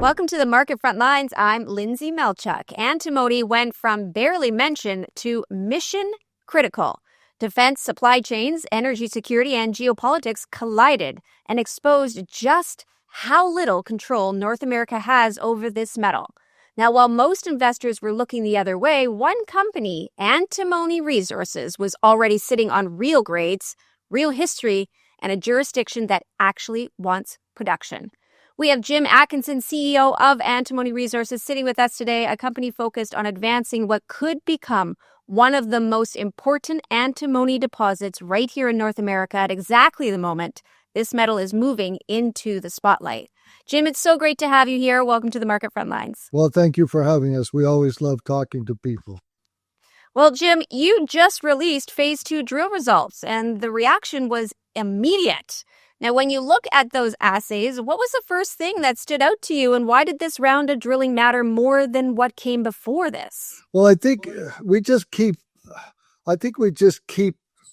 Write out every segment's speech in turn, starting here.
Welcome to the Market Frontlines. I'm Lyndsay Malchuk. Antimony went from barely mentioned to mission critical. Defense supply chains, energy security, and geopolitics collided and exposed just how little control North America has over this metal. Now, while most investors were looking the other way, one company, Antimony Resources, was already sitting on real grades, real history, and a jurisdiction that actually wants production. We have Jim Atkinson, CEO of Antimony Resources, sitting with us today, a company focused on advancing what could become one of the most important antimony deposits right here in North America at exactly the moment this metal is moving into the spotlight. Jim, it's so great to have you here. Welcome to the Market Frontlines. Well, thank you for having us. We always love talking to people. Well, Jim, you just released phase 2 drill results, and the reaction was immediate. Now, when you look at those assays, what was the first thing that stood out to you, and why did this round of drilling matter more than what came before this? Well, I think we just keep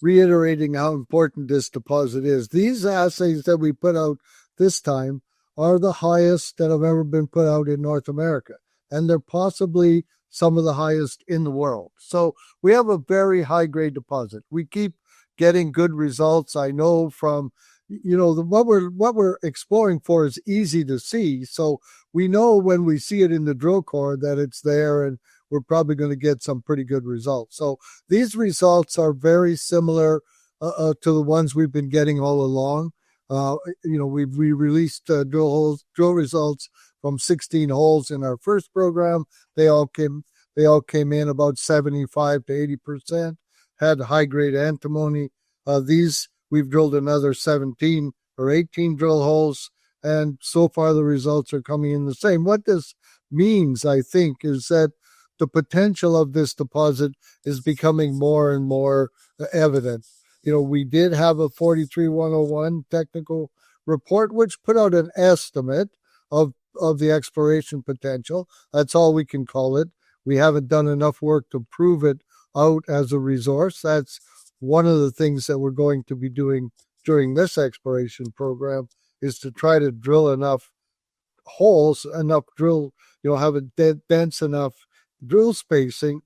reiterating how important this deposit is. These assays that we put out this time are the highest that have ever been put out in North America, and they're possibly some of the highest in the world. So we have a very high-grade deposit. We keep getting good results. I know from what we're exploring for is easy to see. So we know when we see it in the drill core that it's there, and we're probably going to get some pretty good results. So these results are very similar to the ones we've been getting all along. We released drill results from 16 holes in our first program. They all came in about 75 to 80%. Had high grade antimony. These we've drilled another 17 or 18 drill holes, and so far the results are coming in the same. What this means, I think, is that the potential of this deposit is becoming more and more evident. We did have a 43101 technical report, which put out an estimate of the exploration potential. That's all we can call it. We haven't done enough work to prove it out as a resource. That's one of the things that we're going to be doing during this exploration program, is to try to drill enough holes, have a dense enough drill spacing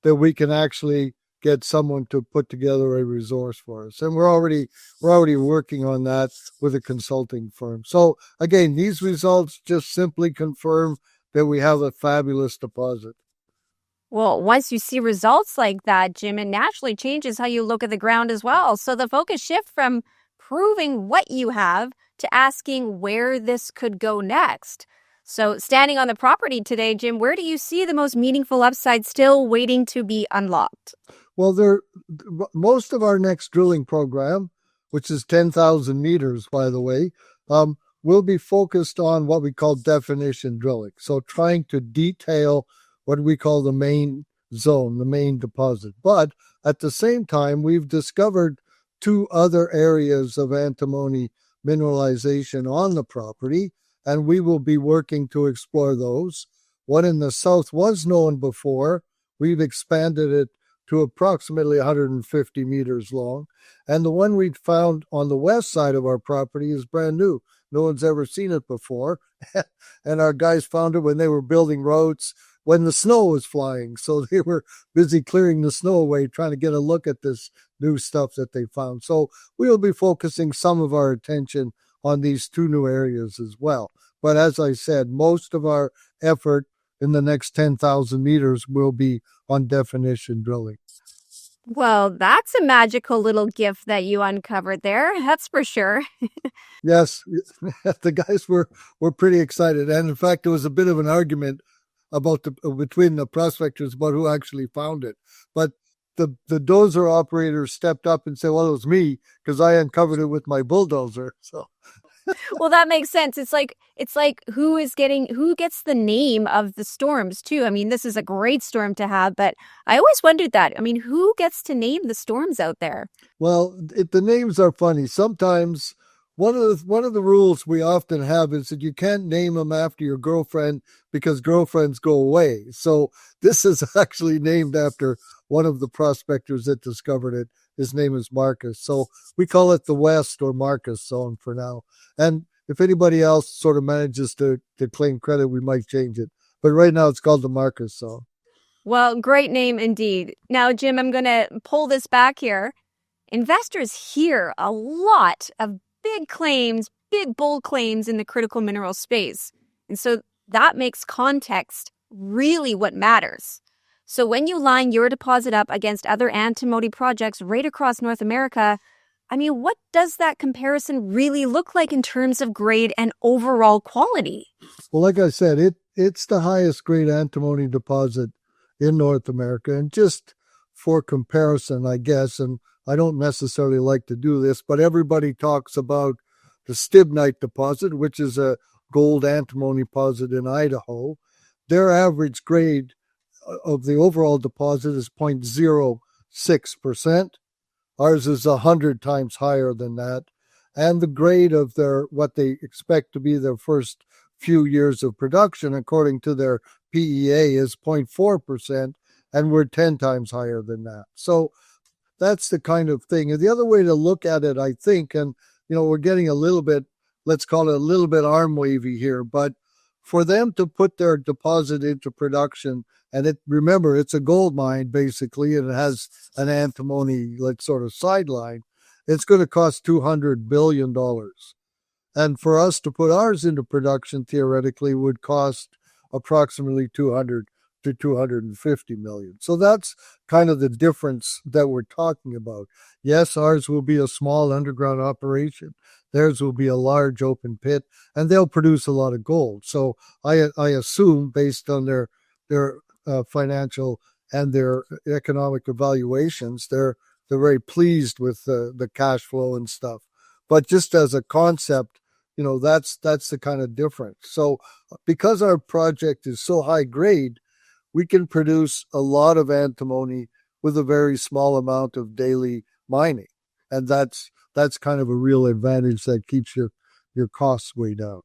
that we can actually get someone to put together a resource for us. And we're already working on that with a consulting firm. So again, these results just simply confirm that we have a fabulous deposit. Well, once you see results like that, Jim, it naturally changes how you look at the ground as well. So the focus shift from proving what you have to asking where this could go next. So standing on the property today, Jim, where do you see the most meaningful upside still waiting to be unlocked? Well, most of our next drilling program, which is 10,000 meters, by the way, will be focused on what we call definition drilling. So trying to detail what we call the main zone, the main deposit. But at the same time, we've discovered 2 other areas of antimony mineralization on the property, and we will be working to explore those. One in the south was known before. We've expanded it to approximately 150 meters long. And the one we found on the west side of our property is brand new. No one's ever seen it before. And our guys found it when they were building roads, when the snow was flying. So they were busy clearing the snow away, trying to get a look at this new stuff that they found. So we'll be focusing some of our attention on these 2 new areas as well. But as I said, most of our effort in the next 10,000 meters will be on definition drilling. Well, that's a magical little gift that you uncovered there. That's for sure. Yes, the guys were pretty excited. And in fact, there was a bit of an argument between the prospectors about who actually found it. But the dozer operator stepped up and said, well, it was me, because I uncovered it with my bulldozer. So Well, that makes sense. It's like who gets the name of the storms too. I mean, this is a great storm to have, but I always wondered that. I mean, who gets to name the storms out there? Well, the names are funny. Sometimes one of the rules we often have is that you can't name them after your girlfriend, because girlfriends go away. So this is actually named after one of the prospectors that discovered it. His name is Marcus. So we call it the West or Marcus Zone for now. And if anybody else sort of manages to claim credit, we might change it. But right now it's called the Marcus Zone. Well, great name indeed. Now, Jim, I'm going to pull this back here. Investors hear a lot of big claims, big, bold claims in the critical mineral space. And so that makes context really what matters. So when you line your deposit up against other antimony projects right across North America, I mean, what does that comparison really look like in terms of grade and overall quality? Well, like I said, it's the highest grade antimony deposit in North America. And just for comparison, I guess, and I don't necessarily like to do this, but everybody talks about the Stibnite deposit, which is a gold antimony deposit in Idaho. Their average grade of the overall deposit is 0.06%. Ours is 100 times higher than that. And the grade of what they expect to be their first few years of production, according to their PEA, is 0.4%, and we're 10 times higher than that. So that's the kind of thing. And the other way to look at it, I think, and we're getting a little bit, let's call it a little bit arm wavy here, but for them to put their deposit into production, and remember, it's a gold mine basically, and it has an antimony sort of sideline, it's going to cost $200 billion. And for us to put ours into production, theoretically, would cost approximately 200 to 250 million. So that's kind of the difference that we're talking about. Yes, ours will be a small underground operation. Theirs will be a large open pit, and they'll produce a lot of gold. So I assume, based on their financial and their economic evaluations, they're very pleased with the cash flow and stuff. But just as a concept, that's the kind of difference. So because our project is so high grade, we can produce a lot of antimony with a very small amount of daily mining. And that's kind of a real advantage that keeps your costs way down.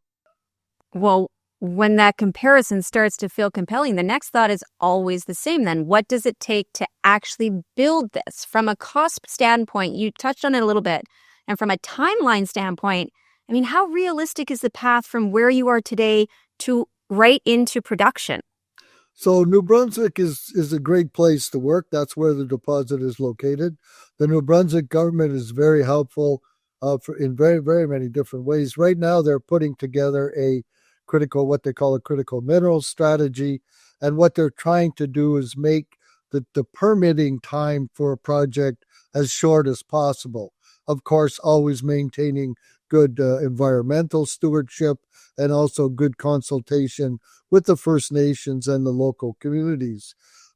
Well, when that comparison starts to feel compelling, the next thought is always the same then. What does it take to actually build this? From a cost standpoint, you touched on it a little bit. And from a timeline standpoint, I mean, how realistic is the path from where you are today to right into production? So New Brunswick is a great place to work. That's where the deposit is located. The New Brunswick government is very helpful in very, very many different ways. Right now, they're putting together what they call a critical mineral strategy. And what they're trying to do is make the permitting time for a project as short as possible. Of course, always maintaining good environmental stewardship and also good consultation with the First Nations and the local communities.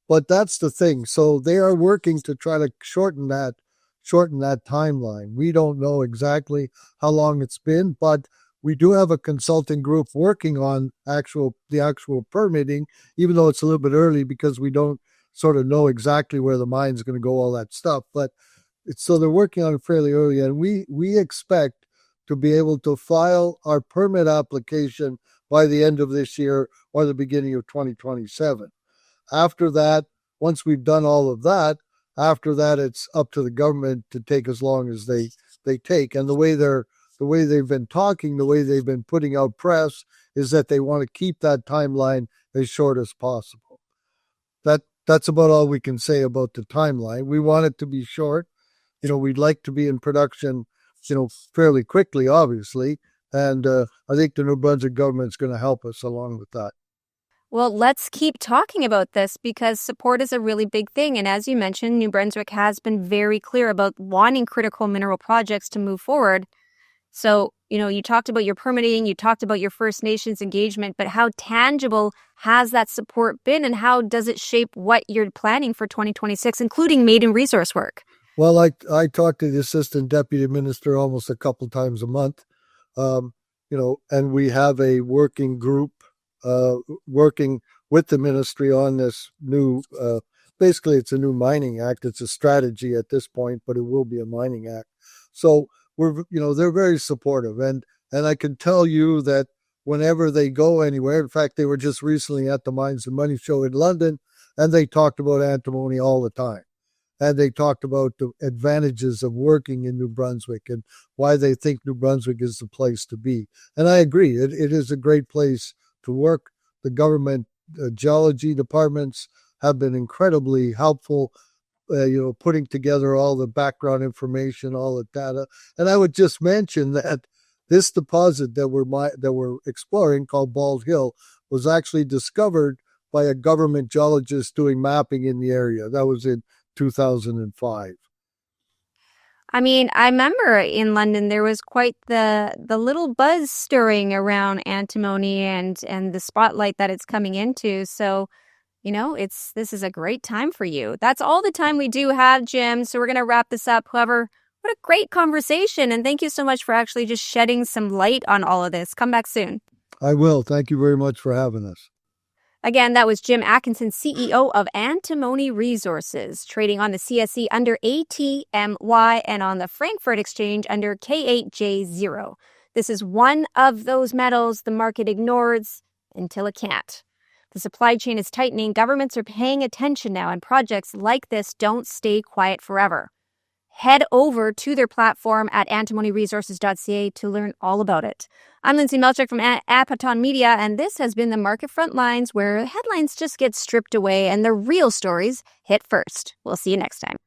But that's the thing. So they are working to try to shorten that timeline. We don't know exactly how long it's been, but we do have a consulting group working on the actual permitting, even though it's a little bit early because we don't sort of know exactly where the mine's going to go, all that stuff. But so they're working on it fairly early, and we expect to be able to file our permit application by the end of this year or the beginning of 2027. After that, once we've done all of that, after that, it's up to the government to take as long as they take. And the way they've been talking, the way they've been putting out press is that they want to keep that timeline as short as possible. That's about all we can say about the timeline. We want it to be short. We'd like to be in production, fairly quickly, obviously. And I think the New Brunswick government's going to help us along with that. Well, let's keep talking about this because support is a really big thing. And as you mentioned, New Brunswick has been very clear about wanting critical mineral projects to move forward. So, you talked about your permitting, you talked about your First Nations engagement, but how tangible has that support been and how does it shape what you're planning for 2026, including Maiden resource work? Well, I talk to the assistant deputy minister almost a couple times a month, and we have a working group working with the ministry on this new, basically it's a new mining act. It's a strategy at this point, but it will be a mining act. So they're very supportive. And I can tell you that whenever they go anywhere, in fact, they were just recently at the Mines and Money show in London, and they talked about antimony all the time. and they talked about the advantages of working in New Brunswick and why they think New Brunswick is the place to be. And I agree, it is a great place to work. The government geology departments have been incredibly helpful, putting together all the background information, all the data. And I would just mention that this deposit that we're exploring, called Bald Hill, was actually discovered by a government geologist doing mapping in the area. That was in 2005. I mean, I remember in London there was quite the little buzz stirring around antimony and the spotlight that it's coming into. So, this is a great time for you. That's all the time we do have, Jim. So we're going to wrap this up. However, what a great conversation. And thank you so much for actually just shedding some light on all of this. Come back soon. I will. Thank you very much for having us. Again, that was Jim Atkinson, CEO of Antimony Resources, trading on the CSE under ATMY and on the Frankfurt Exchange under K8J0. This is one of those metals the market ignores until it can't. The supply chain is tightening, governments are paying attention now, and projects like this don't stay quiet forever. Head over to their platform at antimonyresources.ca to learn all about it. I'm Lyndsay Malchuk from Apaton Media, and this has been the Market Frontlines, where headlines just get stripped away and the real stories hit first. We'll see you next time.